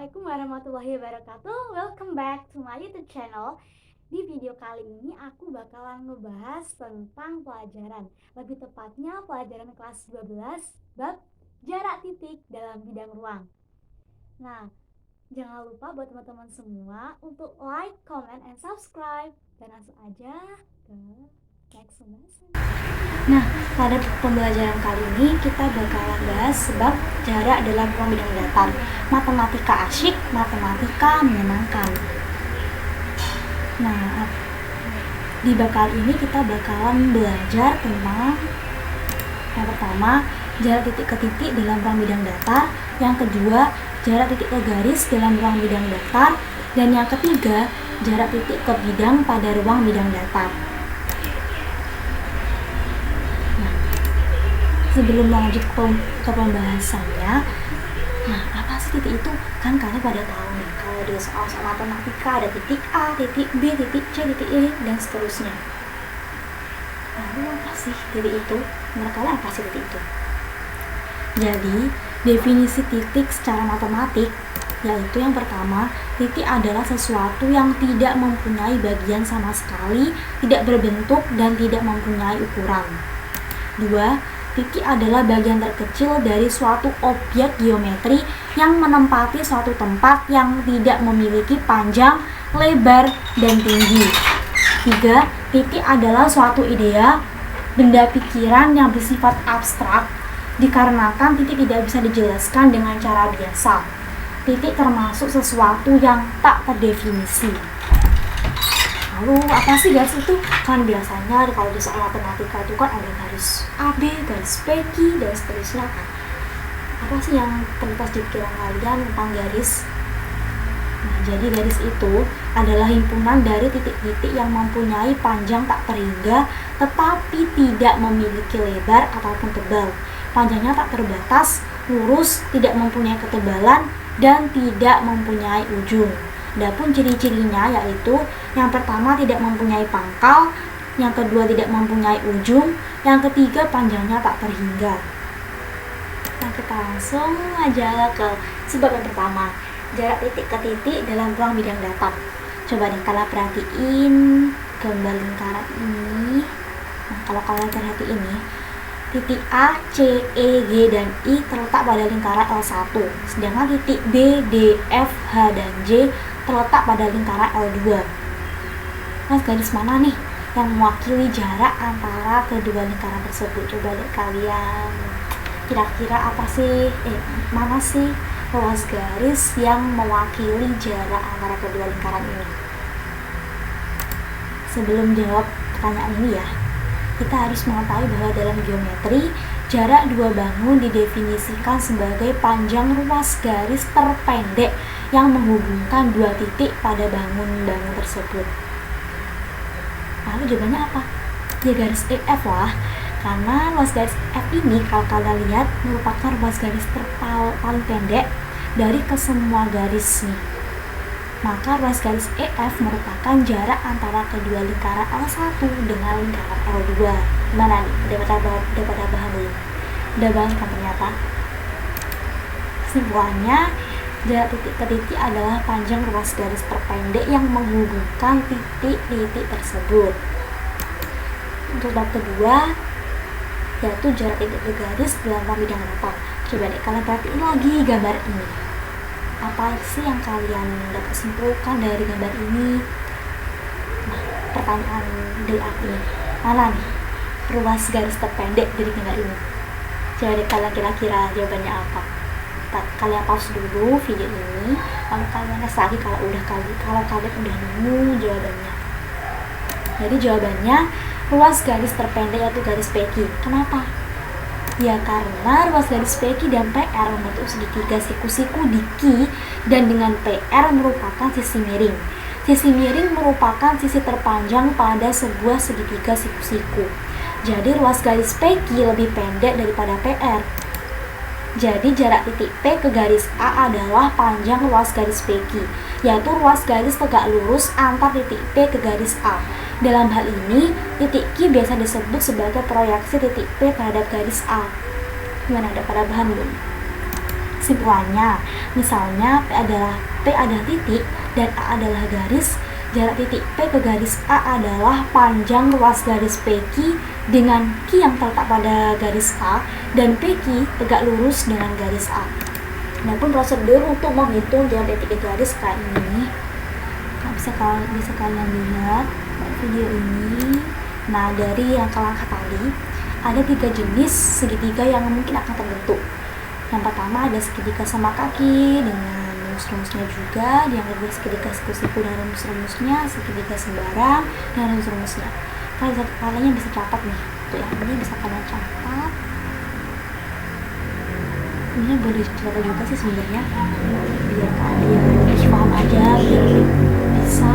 Assalamualaikum warahmatullahi wabarakatuh. Welcome back to my YouTube channel. Di video kali ini aku bakalan ngebahas tentang pelajaran, lebih tepatnya pelajaran kelas 12 bab jarak titik dalam bidang ruang. Nah, jangan lupa buat teman-teman semua untuk like, comment, and subscribe. Dan langsung aja ke next pembahasan. Nah, pada pembelajaran kali ini kita bakalan bahas sebab jarak dalam ruang bidang datar. Matematika asyik, matematika menyenangkan. Nah, di bab kali ini kita bakalan belajar tentang yang pertama, jarak titik ke titik dalam ruang bidang datar. Yang kedua, jarak titik ke garis dalam ruang bidang datar. Dan yang ketiga, jarak titik ke bidang pada ruang bidang datar. Sebelum lanjut ke pembahasannya, nah apa sih titik itu? Kan kalian pada tahu nih, kalau di soal-soal matematika ada titik A, titik B, titik C, titik E, dan seterusnya. Lalu apa sih titik itu? Menurut kalian apa sih titik itu? Jadi, definisi titik secara matematik yaitu yang pertama, titik adalah sesuatu yang tidak mempunyai bagian sama sekali, tidak berbentuk, dan tidak mempunyai ukuran. 2. Titik adalah bagian terkecil dari suatu objek geometri yang menempati suatu tempat yang tidak memiliki panjang, lebar, dan tinggi. 3. Titik adalah suatu idea, benda pikiran yang bersifat abstrak, dikarenakan titik tidak bisa dijelaskan dengan cara biasa. Titik termasuk sesuatu yang tak terdefinisi. Lalu apa sih garis itu? Kan biasanya kalau di soal matematika itu kan ada garis AB, garis PQ, dan seterusnya kan. Apa sih yang terlintas di pikiran kalian tentang garis? Nah, jadi garis itu adalah himpunan dari titik-titik yang mempunyai panjang tak terhingga tetapi tidak memiliki lebar ataupun tebal. Panjangnya tak terbatas, lurus, tidak mempunyai ketebalan, dan tidak mempunyai ujung. Adapun ciri-cirinya yaitu yang pertama tidak mempunyai pangkal, yang kedua tidak mempunyai ujung, yang ketiga panjangnya tak terhingga. Nah, kita langsung aja ke sebab yang pertama, jarak titik ke titik dalam ruang bidang datar. Coba deh kalian perhatiin gambar lingkaran ini. Nah, kalau kalian perhatiin ini, titik A, C, E, G, dan I terletak pada lingkaran L1, sedangkan titik B, D, F, H, dan J terletak pada lingkaran L2. Nah, garis mana nih yang mewakili jarak antara kedua lingkaran tersebut? Coba lihat kalian. Kira-kira apa sih? Mana sih ruas garis yang mewakili jarak antara kedua lingkaran ini? Sebelum jawab pertanyaan ini ya, kita harus mengetahui bahwa dalam geometri, jarak dua bangun didefinisikan sebagai panjang ruas garis terpendek yang menghubungkan dua titik pada bangun-bangun tersebut. Lalu jawabannya apa? Ya garis EF lah, karena ruas garis F ini kalau kalian lihat merupakan ruas garis paling pendek dari kesemua garis nih. Maka ruas garis EF merupakan jarak antara kedua lingkaran L1 dengan lingkaran L2. Gimana nih? Udah pada paham belum? Udah paham kan ternyata? Kesimpulannya, jarak titik ke titik adalah panjang ruas garis terpendek yang menghubungkan titik-titik tersebut. Untuk bab kedua, yaitu jarak titik ke garis dalam ruang bidang datar. Coba deh kalian perhatiin lagi gambar ini. Apa sih yang kalian dapat simpulkan dari gambar ini? Nah, pertanyaan dari aku nih, mana nih ruas garis terpendek dari gambar ini? Coba deh kalian kira-kira jawabannya apa? Kalian pause dulu video ini, lalu kalian tes lagi kalau kalian udah nemu jawabannya. Jadi jawabannya ruas garis terpendek yaitu garis PQ. Kenapa? Ya karena ruas garis PQ dan PR membentuk segitiga siku-siku di Q dan dengan PR merupakan sisi miring. Sisi miring merupakan sisi terpanjang pada sebuah segitiga siku-siku. Jadi ruas garis PQ lebih pendek daripada PR. Jadi jarak titik P ke garis A adalah panjang ruas garis PQ, yaitu ruas garis tegak lurus antar titik P ke garis A. Dalam hal ini, titik Q biasa disebut sebagai proyeksi titik P terhadap garis A. Gimana, udah pada paham belum? Kesimpulannya, misalnya P adalah titik dan A adalah garis, jarak titik P ke garis A adalah panjang ruas garis PQ dengan Q yang terletak pada garis A dan PQ tegak lurus dengan garis A. Adapun prosedur untuk menghitung jarak titik ke garis kayak ini, bisa kalian lihat video ini. Nah, dari yang langkah tadi ada 3 jenis segitiga yang mungkin akan terbentuk. Yang pertama ada segitiga sama kaki dengan rumus-rumusnya juga, yang kedua segitiga siku-siku dan rumus-rumusnya, segitiga sembarang dan rumus-rumusnya. Kalian bisa catat nih, tuh yang ini bisa kalian catat. Ini boleh dicatat juga sih sebenarnya, biar kalian lebih paham aja, biar bisa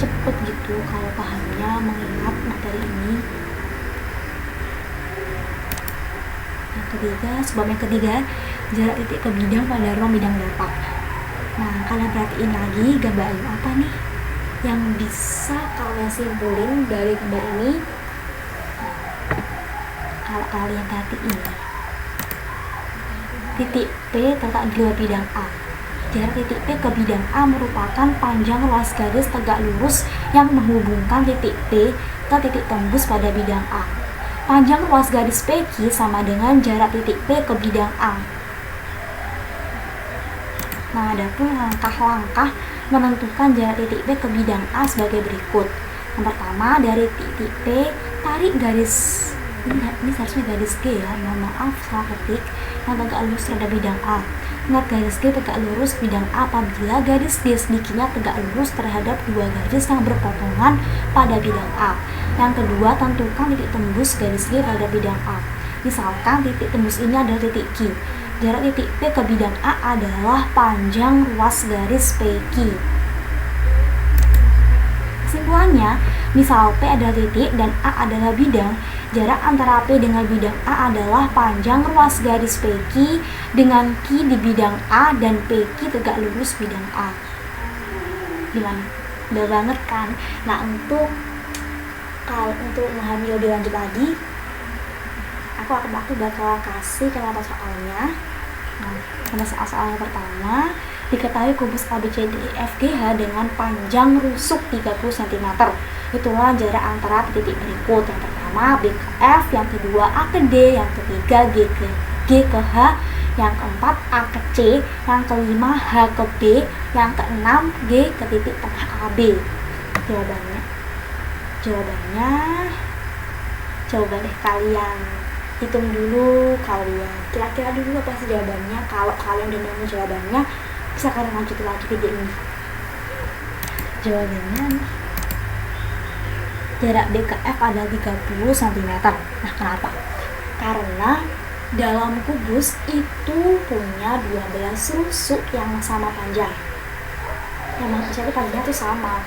cepet gitu kalau pahamnya mengingat materi ini. Sebab yang ketiga, jarak titik ke bidang pada ruang bidang datar. Nah, kalian perhatiin lagi gambar ini apa nih yang bisa kalian simpulin dari gambar ini. Kalau kalian perhatiin, titik P terletak di luar bidang A. Jarak titik P ke bidang A merupakan panjang ruas garis tegak lurus yang menghubungkan titik P ke titik tembus pada bidang A. Panjang ruas garis PQ sama dengan jarak titik P ke bidang A. Nah, ada pun langkah-langkah menentukan jarak titik P ke bidang A sebagai berikut. Yang pertama, dari titik P, tarik garis, ini seharusnya garis G ya, mohon maaf salah ketik, yang tegak lurus terhadap bidang A. Ingat, garis G tegak lurus bidang A apabila garis G sedikitnya tegak lurus terhadap dua garis yang berpotongan pada bidang A. Yang kedua, tentukan titik tembus garis G pada bidang A. Misalkan titik tembus ini adalah titik Q. Jarak titik P ke bidang A adalah panjang ruas garis PQ. Kesimpulannya, misal P adalah titik dan A adalah bidang, jarak antara P dengan bidang A adalah panjang ruas garis PQ dengan Q di bidang A dan PQ tegak lurus bidang A. Gimana? Udah banget kan? Nah, untuk memahami lebih lanjut lagi, aku bakal kasih kenapa soalnya. Nah, pada soal-soal pertama, diketahui kubus ABCDEFGH dengan panjang rusuk 30 cm. Itulah jarak antara titik berikut. Yang pertama B ke F, yang kedua A ke D, yang ketiga G ke H, yang keempat A ke C, yang kelima H ke B, yang keenam G ke titik tengah AB. Jawabannya coba deh kalian hitung dulu, kalian kira-kira dulu apa sih jawabannya. Kalau kalian udah nemu jawabannya, bisa kalian lanjut lagi video ini. Jawabannya jarak B ke F adalah 30 cm. Nah, kenapa? Karena dalam kubus itu punya 12 rusuk yang sama panjang. Memang jadi panjangnya itu sama.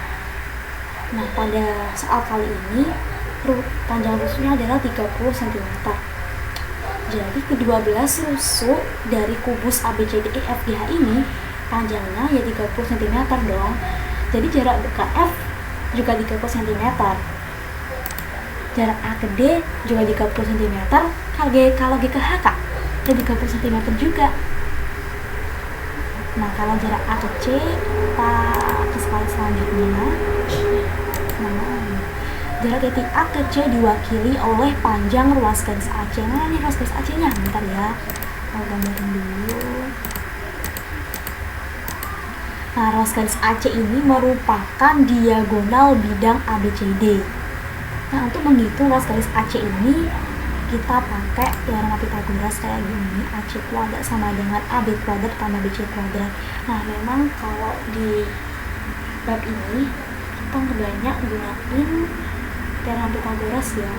Nah, pada soal kali ini panjang rusuknya adalah 30 cm. Jadi ke-12 rusuk dari kubus ABCDEFGH ini panjangnya ya 30 cm dong. Jadi jarak B ke F juga 30 cm. Jarak A ke D juga 30 cm. Kalau G ke H Kak, ya 30 cm juga. Nah, kalau jarak A ke C, ke skala selanjutnya. Jarak titik A ke C diwakili oleh panjang ruas garis AC. Mana nih ruas garis AC-nya? Bentar ya, aku gambarin dulu. Nah, ruas garis AC ini merupakan diagonal bidang ABCD. Nah, untuk menghitung ruas garis AC ini, kita pakai teorema Pythagoras kayak gini. AC kuadrat sama dengan AB kuadrat tambah BC kuadrat. Nah, memang kalau di bab ini kita banyak gunain teorema Pythagoras ya,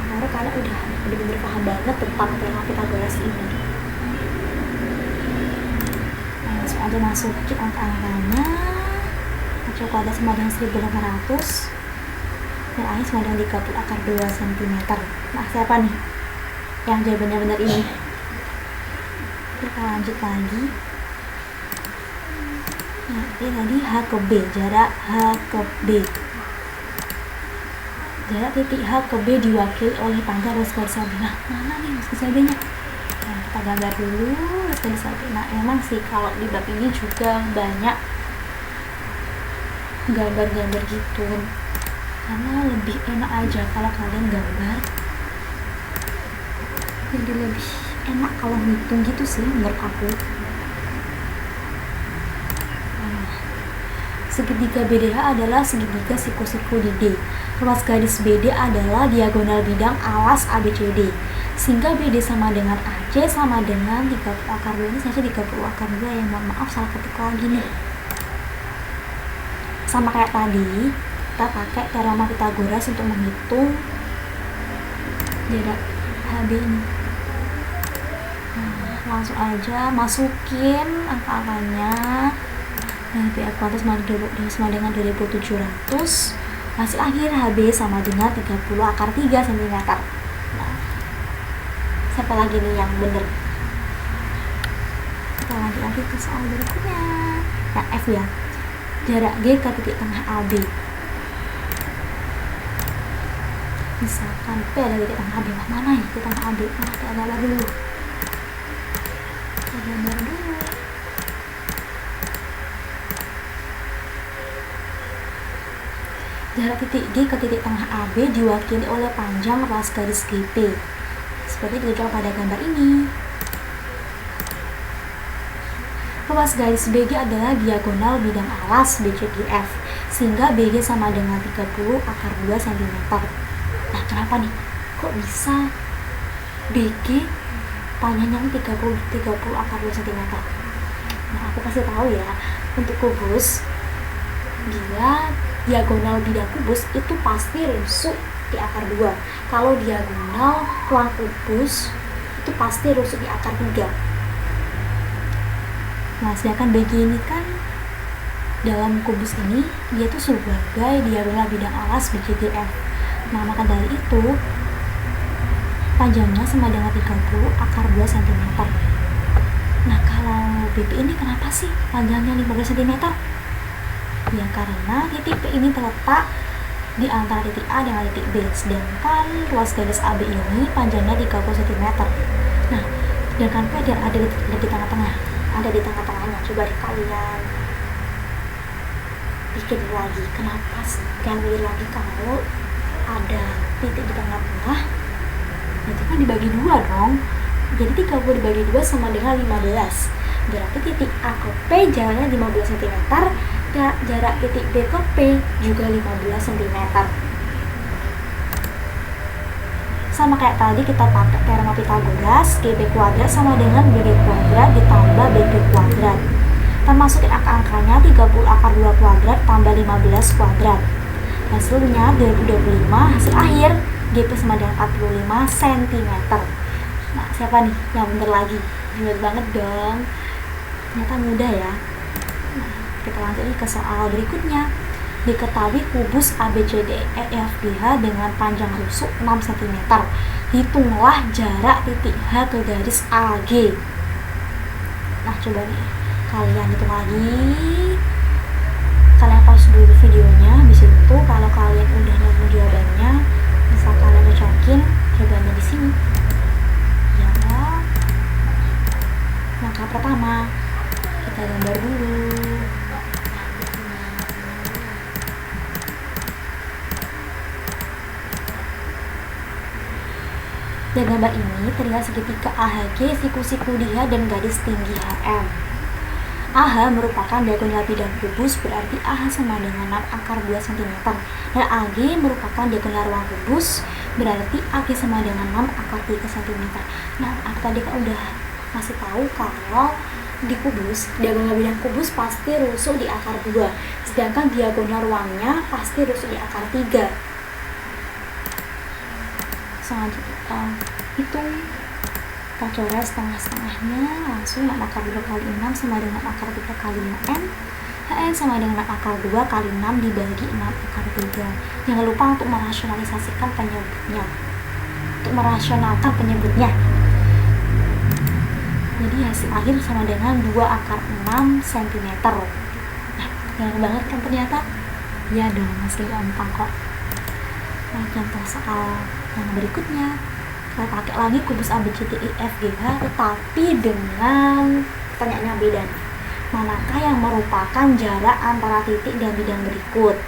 karena kalian udah benar-benar paham banget tentang teorema Pythagoras ini. Nah, langsung aja masukin angka-angkanya. AC kuadrat sama dengan 1800 dan A sama dengan 30 akar 2 cm. Nah, siapa nih yang jawabannya benar ini? Kita lanjut lagi. Nah, ini tadi H ke B, jarak H ke B. Jarak titik H ke B diwakili oleh panjang ruas garis AB. Nah, mana nih ruas garis AB-nya? Nah, kita gambar dulu ruas garis AB. Nah emang sih kalau di bab ini juga banyak gambar-gambar gitu, karena lebih enak aja kalau kalian gambar, jadi lebih enak kalau ngitung gitu sih menurut aku. Segitiga BDH adalah segitiga siku-siku di D. Ruas garis BD adalah diagonal bidang alas ABCD. Sehingga BD sama dengan AC sama dengan 30 akar 2. Ini saya 30 akar 2 ya, mohon maaf salah ketik lagi nih. Sama kayak tadi, kita pakai teorema Pythagoras untuk menghitung jarak HB ini. Nah, langsung aja masukin angka-angkanya. BF kuantum sama dengan 2700. Hasil akhir HB sama dengan 30 akar 3 cm. Nah, siapa lagi nih yang bener? Kita lanjut lagi ke soal berikutnya. Nah, F ya. Jarak G ke titik tengah AB. Misalkan P ada titik tengah AB. Mana ya titik tengah AB? Nah, kita gambar dulu. Kita gambar dulu. Jarak titik G ke titik tengah AB diwakili oleh panjang ruas garis GP. Seperti ditunjukkan pada gambar ini. Ruas garis BG adalah diagonal bidang alas BCDF, sehingga BG sama dengan 30 akar 2 cm. Nah, kenapa nih? Kok bisa BG panjangnya 30 akar 2 cm? Nah, aku kasih tahu ya, untuk kubus, dia diagonal bidang kubus itu pasti rusuk di akar 2. Kalau diagonal ruang kubus itu pasti rusuk di akar 3. Nah, sedangkan BG ini kan dalam kubus ini dia tuh sebagai diagonal bidang alas BCDF. Nah, maka dari itu panjangnya sama dengan 30 akar 2 cm. Nah, kalau BP ini kenapa sih panjangnya 15 cm? Ya, karena titik P ini terletak di antara titik A dengan titik B, sedangkan ruas garis AB ini panjangnya 30 cm. Nah, sedangkan P ada di tengah-tengah, ada di tengah-tengahnya. Coba kalian pikir lagi, kenapa kalian pilih lagi kalau ada titik di tengah-tengah? Itu kan dibagi 2 dong. Jadi 30 dibagi 2 sama dengan 15. Berarti titik A ke P jaraknya 15 cm. Jarak titik B ke P juga 15 cm. Sama kayak tadi kita pakai teorema Pythagoras, GB kuadrat sama dengan BG kuadrat ditambah BG kuadrat. Kita masukin angka-angkanya 30 akar 2 kuadrat tambah 15 kuadrat. Hasilnya 2025, hasil akhir GP sama dengan 45 cm. Nah, siapa nih yang bener lagi? Bener banget dong. Ternyata mudah ya. Kita lanjut ke soal berikutnya. Diketahui kubus ABCDEFGH dengan panjang rusuk 6 cm. Hitunglah jarak titik H ke garis AG. Nah, coba nih kalian hitung lagi. Kalian pause dulu videonya. Habis itu kalau kalian udah nemu jawabannya, bisa kalian cocokin jawabannya di sini. Ya. Langkah pertama, kita gambar dulu. Di gambar ini terlihat segitiga AHG, siku-siku DH, dan garis tinggi HM. AH merupakan diagonal bidang kubus, berarti AH sama dengan 6 akar 2 cm. Dan AG merupakan diagonal ruang kubus, berarti AG sama dengan 6 akar 3 cm. Nah, aku tadi kan udah masih tahu kalau di kubus, diagonal bidang kubus pasti rusuk di akar 2, sedangkan diagonal ruangnya pasti rusuk di akar 3. Selanjutnya kita hitung, kita coret setengah-setengahnya, langsung 6 akar 2 kali 6 sama dengan akar 3 kali 5n. HN sama dengan 6 akar 2 kali 6 dibagi 6 akar 3. Jangan lupa untuk merasionalisasikan penyebutnya, untuk merasionalkan penyebutnya. Jadi hasil akhir sama dengan 2 akar 6 cm. Nah, gampang banget kan ternyata? Iya dong, masih gampang kok. Nah, contoh soal yang berikutnya, Saya pakai lagi kubus ABCDEFGH, tetapi dengan pertanyaan yang beda nih. Manakah yang merupakan jarak antara titik dan bidang berikut?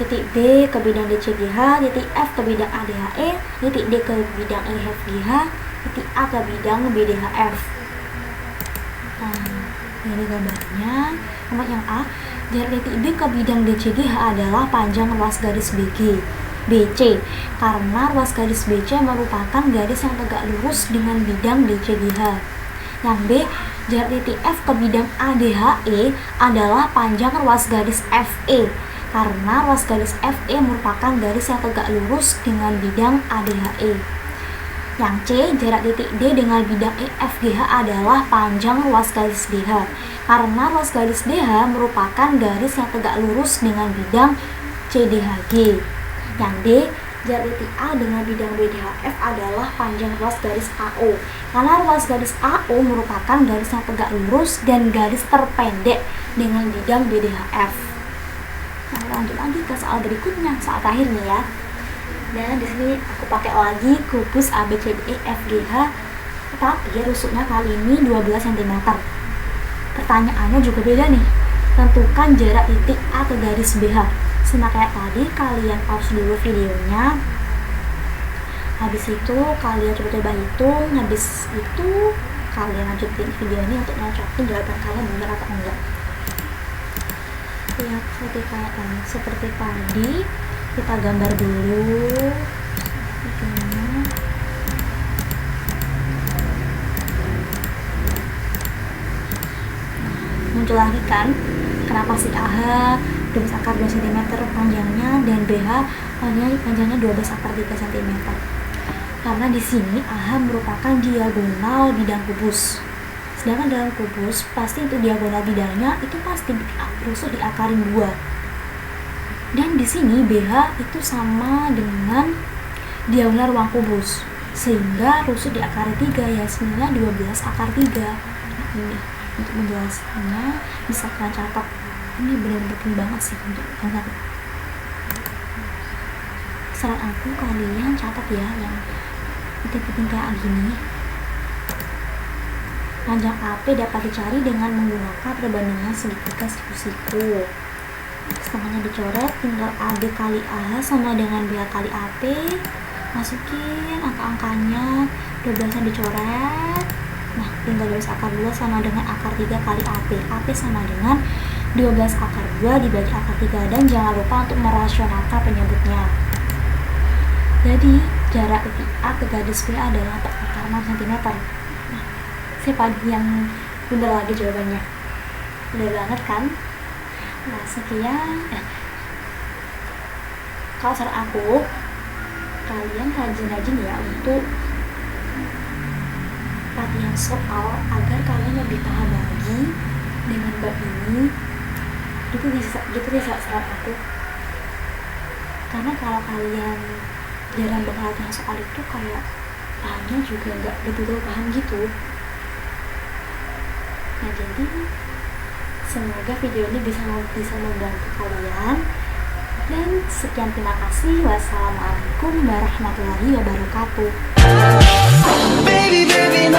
Titik B ke bidang DCGH, titik F ke bidang ADHE, titik D ke bidang EFGH, titik A ke bidang BDHF. Nah, ini gambarnya. Nomor yang A, jarak titik B ke bidang DCGH adalah panjang ruas garis BC, karena ruas garis BC merupakan garis yang tegak lurus dengan bidang DCGH. Yang B, jarak titik F ke bidang ADHE adalah panjang ruas garis FE, karena ruas garis FE merupakan garis yang tegak lurus dengan bidang ADHE. Yang C, jarak titik D dengan bidang EFGH adalah panjang ruas garis DH, karena ruas garis DH merupakan garis yang tegak lurus dengan bidang CDHG. Yang D, jarak titik A dengan bidang BDHF adalah panjang ruas garis AO, karena ruas garis AO merupakan garis yang tegak lurus dan garis terpendek dengan bidang BDHF. Nah, lanjut lagi ke soal berikutnya, soal terakhir nih ya. Dan di sini aku pakai lagi kubus ABCDEFGH, tetapi rusuknya kali ini 12 cm. Pertanyaannya juga beda nih. Tentukan jarak titik A ke garis BH. Sama kayak tadi, kalian pause dulu videonya. Habis itu kalian coba hitung. Habis itu kalian lanjutin video ini untuk nyocokin jawaban kalian benar atau enggak. Ya, seperti tadi kita gambar dulu. Muncul lagi kan, kenapa si AH 12 akar 2 cm panjangnya dan BH panjangnya 12 akar 3 cm. Karena di sini AH merupakan diagonal bidang kubus. Sedangkan dalam kubus pasti untuk diagonal bidangnya itu pasti rusuk diakarin 2. Dan di sini BH itu sama dengan diagonal ruang kubus, sehingga rusuk diakari 3, ya sebenarnya 12 akar 3. Nah, ini untuk menjelaskannya bisa kalian catat. Ini benar-benar penting banget sih untuk kalian. Saran aku kalian catat ya yang penting-penting kayak gini. Panjang AP dapat dicari dengan menggunakan perbandingan segitiga siku-siku. Setengahnya dicoret, tinggal AB kali AH sama dengan BH kali AP. Masukin angka-angkanya, 12-nya dicoret. Nah, tinggal 12 akar 2 sama dengan akar 3 kali AP. AP sama dengan 12 akar 2 dibagi akar 3. Dan jangan lupa untuk merasionalkan penyebutnya. Jadi, jarak titik A ke garis B adalah 4 akar 6 cm. Nah, siapa yang bener lagi jawabannya? Bener banget kan? Nah, sekian. Kalau saran aku, kalian rajin-rajin ya untuk latihan soal agar kalian lebih paham lagi dengan bab ini. Gitu bisa saran aku. Karena kalau kalian jarang berlatihan soal itu, kayak pahamnya juga nggak betul-betul paham gitu. Nah, jadi semoga video ini bisa membantu kalian. Dan sekian, terima kasih. Wassalamualaikum warahmatullahi wabarakatuh. Baby, baby,